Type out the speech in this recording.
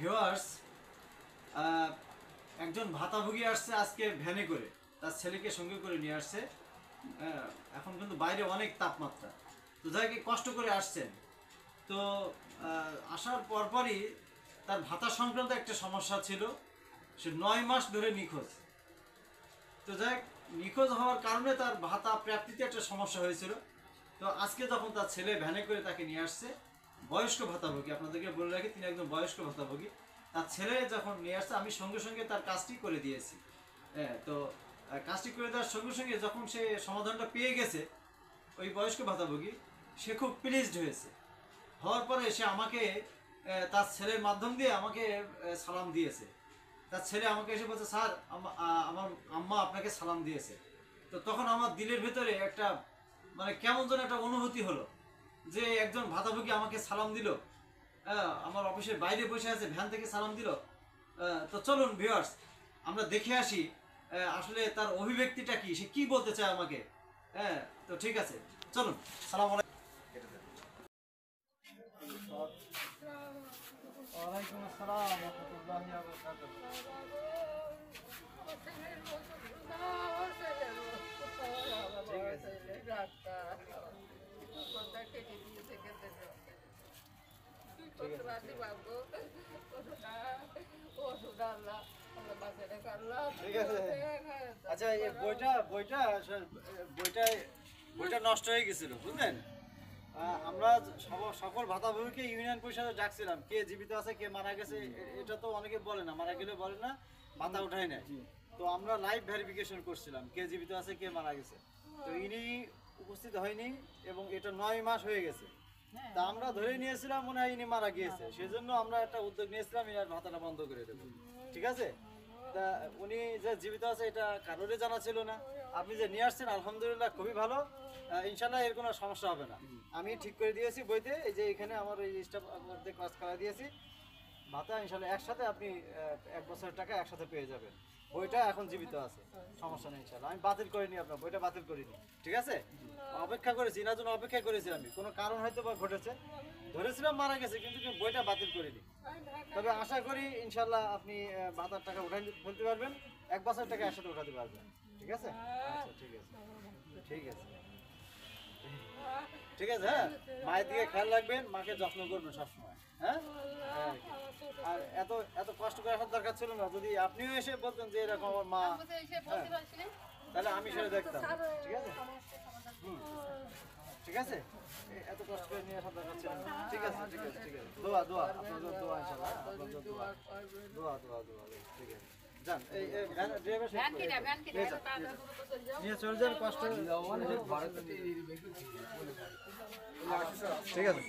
Viewers, একজন ভাতাভোগী আসছে আজকে ভ্যানে করে, তার ছেলেকে সঙ্গে করে নিয়ে আসছে। এখন কিন্তু বাইরে অনেক তাপমাত্রা, তো যাকে কষ্ট করে আসছেন। তো আসার পরপরই তার ভাতা সংক্রান্ত একটা সমস্যা ছিল। সে 9 মাস ধরে নিখোঁজ। তো যাই নিখোঁজ হওয়ার কারণে তার ভাতা প্রাপ্তিতে একটা সমস্যা হয়েছিল। তো আজকে যখন তার ছেলে ভ্যানে করে তাকে নিয়ে আসছে, বয়স্ক ভাতাভোগী, আপনাদেরকে বলে রাখি তিনি একজন বয়স্ক ভাতাভোগী। তার ছেলে যখন নিয়ে আসছে আমি সঙ্গে সঙ্গে তার কাজটি করে দিয়েছি। হ্যাঁ, তো কাজটি করে দেওয়ার সঙ্গে সঙ্গে যখন সে সমাধানটা পেয়ে গেছে, ওই বয়স্ক ভাতাভোগী, সে খুব প্লিজড হয়েছে। হওয়ার পরে সে আমাকে তার ছেলের মাধ্যম দিয়ে আমাকে সালাম দিয়েছে। তার ছেলে আমাকে এসে বলছে, স্যার আমার আম্মা আপনাকে সালাম দিয়েছে। তো তখন আমার দিলের ভেতরে একটা মানে কেমন যেন একটা অনুভূতি হলো যে একজন ভাতাভোগী আমাকে সালাম দিল, আমার অফিসের বাইরে বসে আছে, ভ্যান থেকে সালাম দিল। তো চলুন ভিউয়ার্স, আমরা দেখে আসি আসলে তার অভিব্যক্তিটা কি, সে কি বলতে চায় আমাকে। হ্যাঁ, তো ঠিক আছে, চলুন। সালাম আলাইকুম। ওয়ালাইকুম আসসালাম ওয়া রাহমাতুল্লাহি ওয়া বারাকাতুহু। ঠিক আছে। আচ্ছা, এই বইটা নষ্ট হয়ে গেছিল, বুঝলেন? আমরা সকল ভাতাভোগীকে ইউনিয়ন পরিষদে ডাকছিলাম, কে জীবিত আছে কে মারা গেছে এটা তো অনেকে বলে না, মারা গেলে বলে না, ভাতা উঠায় নেয়। তো আমরা লাইভ ভেরিফিকেশন করছিলাম কে জীবিত আছে কে মারা গেছে। তো ইনি উপস্থিত হয়নি এবং এটা 9 মাস হয়ে গেছে। তা আমরা ধরে নিয়েছিলাম মনে হয় ইনি মারা গিয়েছে, সেজন্য আমরা একটা উদ্যোগ নিয়েছিলাম ইনার ভাতাটা বন্ধ করে দেবো। ঠিক আছে? তা উনি যে জীবিত আছে এটা কারোরই জানা ছিল না। আপনি যে নিয়ে আসছেন আলহামদুলিল্লাহ, খুবই ভালো। ইনশাল্লাহ এর কোনো সমস্যা হবে না। আমি ঠিক করে দিয়েছি বইতে, এই যে এখানে আমার এই স্টাফ কাজ করা দিয়েছি। ভাতা ইনশাল্লাহ একসাথে আপনি 1 বছরের টাকা একসাথে পেয়ে যাবেন। বইটা এখন জীবিত আছে, সমস্যা নেই ইনশাল্লাহ। আমি বাতিল করিনি, আপনার বইটা বাতিল করিনি। ঠিক আছে? অপেক্ষা করেছি, এনার জন্য অপেক্ষা করেছি আমি। কোনো কারণ হয়তো বা ঘটেছে, ধরেছিলাম মারা গেছে, কিন্তু বইটা বাতিল করিনি। তবে আশা করি ইনশাল্লাহ আপনি ভাতার টাকা উঠাই ফেলতে পারবেন, 1 বছর টাকা একসাথে উঠাতে পারবেন। ঠিক আছে? আচ্ছা, ঠিক আছে, ঠিক আছে, ঠিক আছে। হ্যাঁ, মায়ের দিকে খেয়াল রাখবেন, মাকে যত্ন করবেন সবসময়। হ্যাঁ, আর এত এত কষ্ট করে আসার দরকার ছিল না। যদি আপনিও এসে বলতেন যে এরকম আমার মা, তাহলে আমি সেটা দেখতাম। ঠিক আছে? ঠিক আছে, এত কষ্ট করে নিয়ে আসার দরকার ছিল না। ঠিক আছে, ঠিক আছে, ঠিক আছে। দোয়া আপনাদের দোয়া ইনশাআল্লাহ, আপনাদের দোয়া। ঠিক আছে, যান। এই ড্রাইভার নিয়ে চলে যান, কষ্ট। ঠিক আছে।